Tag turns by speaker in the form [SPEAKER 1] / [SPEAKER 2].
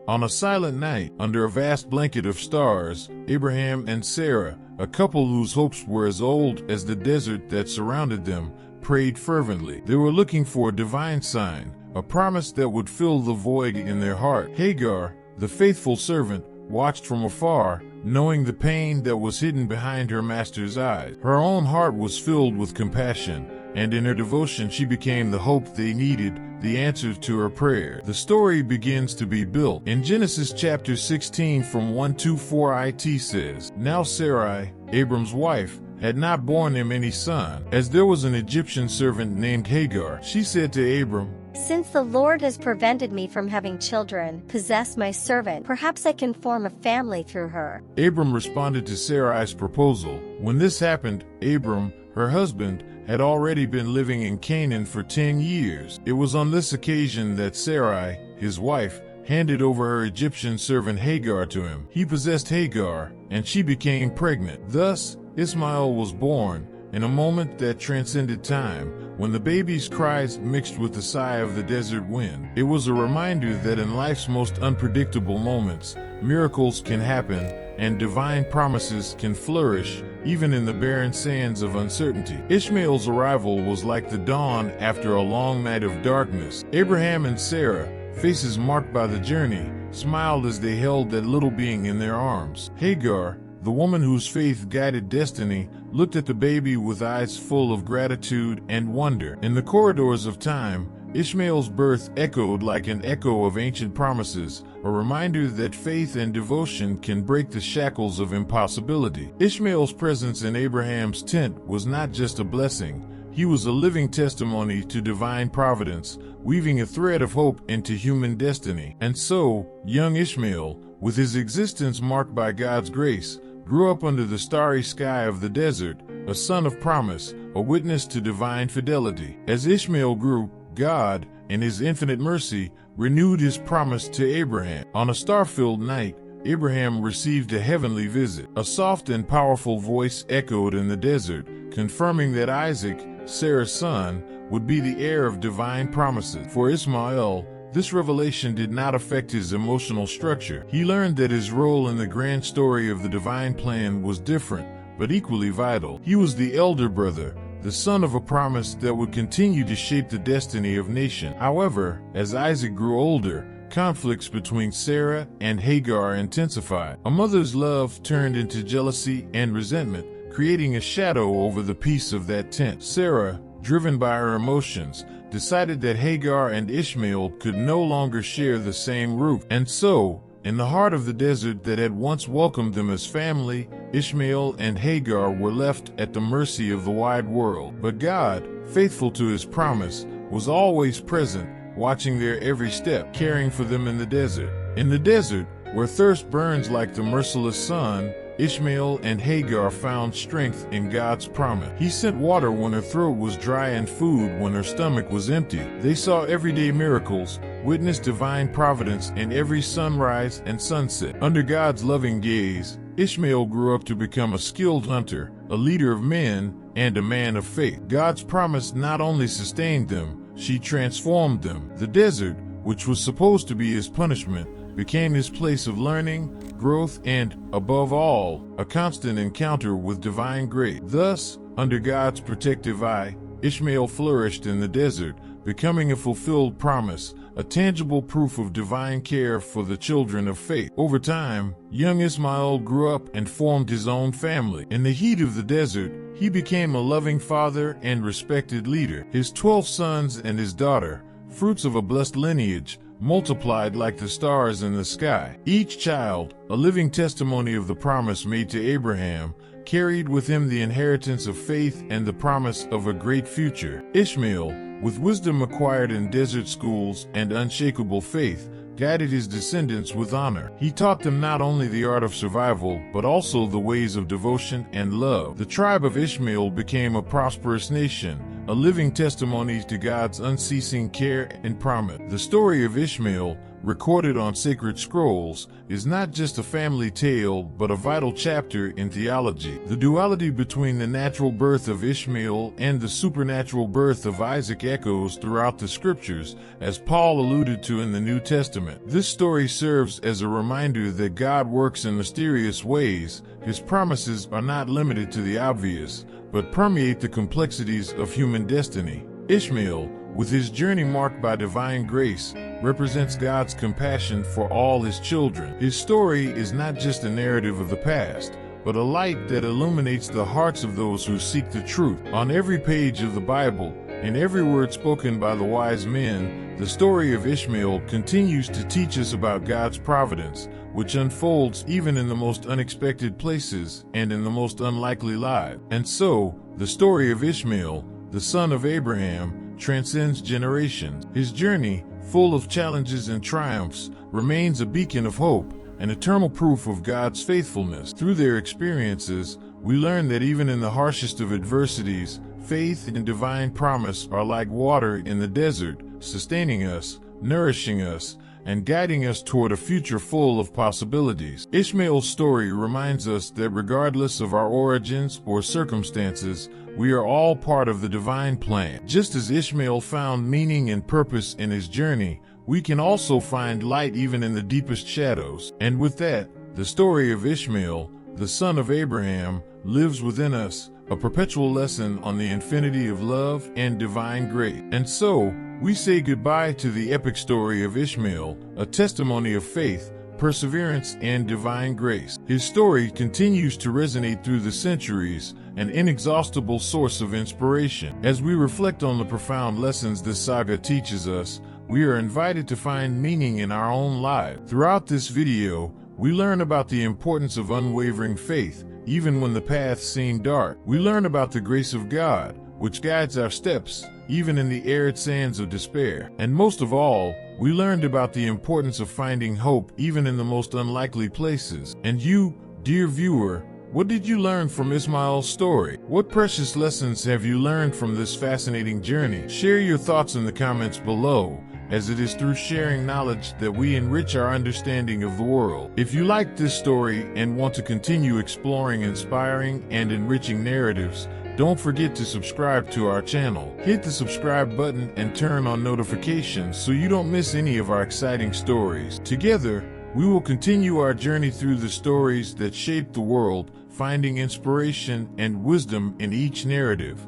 [SPEAKER 1] On a silent night, under a vast blanket of stars, Abraham and Sarah, a couple whose hopes were as old as the desert that surrounded them, prayed fervently. They were looking for a divine sign, a promise that would fill the void in their heart. Hagar, the faithful servant, watched from afar, knowing the pain that was hidden behind her master's eyes. Her own heart was filled with compassion, and in her devotion she became the hope they needed, the answer to her prayer. The story begins to be built. In Genesis chapter 16 from 1-4 it says, Now Sarai, Abram's wife, had not borne him any son, as there was an Egyptian servant named Hagar. She said to Abram,
[SPEAKER 2] Since the Lord has prevented me from having children, possess my servant. Perhaps I can form a family through her.
[SPEAKER 1] Abram responded to Sarai's proposal. When this happened, Abram, her husband, had already been living in Canaan for 10 years. It was on this occasion that Sarai, his wife, handed over her Egyptian servant Hagar to him. He possessed Hagar, and she became pregnant. Thus, Ishmael was born, in a moment that transcended time, when the baby's cries mixed with the sigh of the desert wind. It was a reminder that in life's most unpredictable moments, miracles can happen, and divine promises can flourish, even in the barren sands of uncertainty. Ishmael's arrival was like the dawn after a long night of darkness. Abraham and Sarah, faces marked by the journey, smiled as they held that little being in their arms. Hagar, the woman whose faith guided destiny, looked at the baby with eyes full of gratitude and wonder. In the corridors of time, Ishmael's birth echoed like an echo of ancient promises, a reminder that faith and devotion can break the shackles of impossibility. Ishmael's presence in Abraham's tent was not just a blessing, he was a living testimony to divine providence, weaving a thread of hope into human destiny. And so, young Ishmael, with his existence marked by God's grace, grew up under the starry sky of the desert, a son of promise, a witness to divine fidelity. As Ishmael grew, God, in his infinite mercy, renewed his promise to Abraham. On a star-filled night, Abraham received a heavenly visit. A soft and powerful voice echoed in the desert, confirming that Isaac, Sarah's son, would be the heir of divine promises. For Ishmael, this revelation did not affect his emotional structure. He learned that his role in the grand story of the divine plan was different, but equally vital. He was the elder brother, the son of a promise that would continue to shape the destiny of nations. However, as Isaac grew older, conflicts between Sarah and Hagar intensified. A mother's love turned into jealousy and resentment, creating a shadow over the peace of that tent. Sarah, driven by her emotions, decided that Hagar and Ishmael could no longer share the same roof. And so, in the heart of the desert that had once welcomed them as family, Ishmael and Hagar were left at the mercy of the wide world. But God, faithful to his promise, was always present, watching their every step, caring for them in the desert. In the desert, where thirst burns like the merciless sun, Ishmael and Hagar found strength in God's promise. He sent water when her throat was dry and food when her stomach was empty. They saw everyday miracles, witnessed divine providence in every sunrise and sunset. Under God's loving gaze, Ishmael grew up to become a skilled hunter, a leader of men, and a man of faith. God's promise not only sustained them, she transformed them. The desert, which was supposed to be his punishment, became his place of learning, growth, and, above all, a constant encounter with divine grace. Thus, under God's protective eye, Ishmael flourished in the desert, becoming a fulfilled promise, a tangible proof of divine care for the children of faith. Over time, young Ishmael grew up and formed his own family. In the heat of the desert, he became a loving father and respected leader. His 12 sons and his daughter, fruits of a blessed lineage, multiplied like the stars in the sky. Each child, a living testimony of the promise made to Abraham, carried with him the inheritance of faith and the promise of a great future. Ishmael, with wisdom acquired in desert schools and unshakable faith, guided his descendants with honor. He taught them not only the art of survival, but also the ways of devotion and love. The tribe of Ishmael became a prosperous nation, a living testimony to God's unceasing care and promise. The story of Ishmael, recorded on sacred scrolls, is not just a family tale but a vital chapter in theology. The duality between the natural birth of Ishmael and the supernatural birth of Isaac echoes throughout the scriptures, as Paul alluded to in the New Testament. This story serves as a reminder that God works in mysterious ways. His promises are not limited to the obvious, but permeate the complexities of human destiny. Ishmael, with his journey marked by divine grace, represents God's compassion for all his children. His story is not just a narrative of the past, but a light that illuminates the hearts of those who seek the truth. On every page of the Bible, in every word spoken by the wise men, the story of Ishmael continues to teach us about God's providence, which unfolds even in the most unexpected places and in the most unlikely lives. And so, the story of Ishmael, the son of Abraham, transcends generations. His journey, full of challenges and triumphs, remains a beacon of hope, an eternal proof of God's faithfulness. Through their experiences, we learn that even in the harshest of adversities, faith and divine promise are like water in the desert, sustaining us, nourishing us, and guiding us toward a future full of possibilities. Ishmael's story reminds us that regardless of our origins or circumstances, we are all part of the divine plan. Just as Ishmael found meaning and purpose in his journey, we can also find light even in the deepest shadows. And with that, the story of Ishmael, the son of Abraham, lives within us, a perpetual lesson on the infinity of love and divine grace. And so, we say goodbye to the epic story of Ishmael, a testimony of faith, perseverance, and divine grace. His story continues to resonate through the centuries, an inexhaustible source of inspiration. As we reflect on the profound lessons this saga teaches us, we are invited to find meaning in our own lives. Throughout this video, we learn about the importance of unwavering faith, even when the path seems dark. We learn about the grace of God, which guides our steps, even in the arid sands of despair. And most of all, we learned about the importance of finding hope even in the most unlikely places. And you, dear viewer, what did you learn from Ishmael's story? What precious lessons have you learned from this fascinating journey? Share your thoughts in the comments below, as it is through sharing knowledge that we enrich our understanding of the world. If you like this story and want to continue exploring inspiring and enriching narratives, don't forget to subscribe to our channel. Hit the subscribe button and turn on notifications so you don't miss any of our exciting stories. Together, we will continue our journey through the stories that shape the world, finding inspiration and wisdom in each narrative.